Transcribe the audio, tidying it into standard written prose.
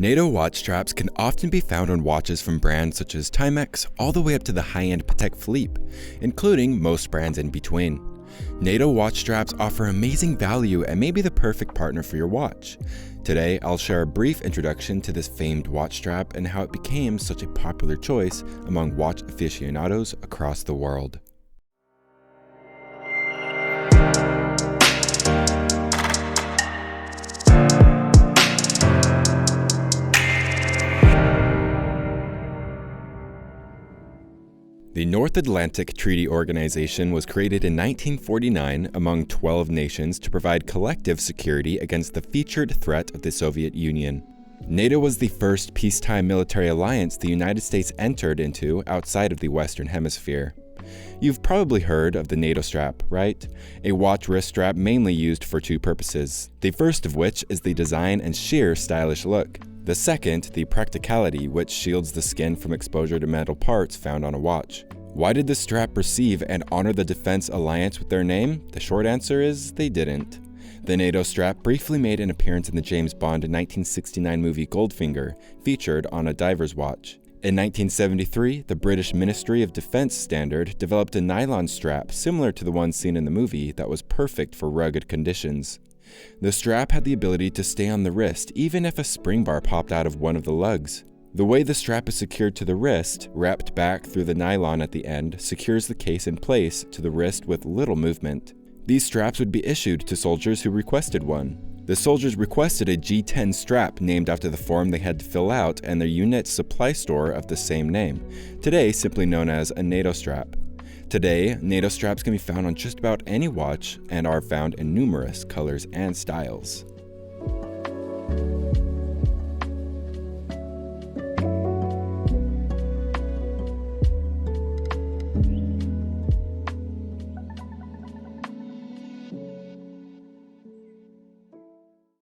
NATO watch straps can often be found on watches from brands such as Timex all the way up to the high-end Patek Phillipe, including most brands in between. NATO watch straps offer amazing value and may be the perfect partner for your watch. Today, I'll share a brief introduction to this famed watch strap and how it became such a popular choice among watch aficionados across the world. The North Atlantic Treaty Organization was created in 1949 among 12 nations to provide collective security against the featured threat of the Soviet Union. NATO was the first peacetime military alliance the United States entered into outside of the Western Hemisphere. You've probably heard of the NATO strap, right? A watch wrist strap mainly used for two purposes, the first of which is the design and sheer stylish look. The second, the practicality, which shields the skin from exposure to metal parts found on a watch. Why did the strap receive and honor the Defense Alliance with their name? The short answer is they didn't. The NATO strap briefly made an appearance in the James Bond 1969 movie Goldfinger, featured on a diver's watch. In 1973, the British Ministry of Defense Standard developed a nylon strap similar to the one seen in the movie that was perfect for rugged conditions. The strap had the ability to stay on the wrist even if a spring bar popped out of one of the lugs. The way the strap is secured to the wrist, wrapped back through the nylon at the end, secures the case in place to the wrist with little movement. These straps would be issued to soldiers who requested one. The soldiers requested a G10 strap named after the form they had to fill out and their unit's supply store of the same name, today simply known as a NATO strap. Today, NATO straps can be found on just about any watch and are found in numerous colors and styles.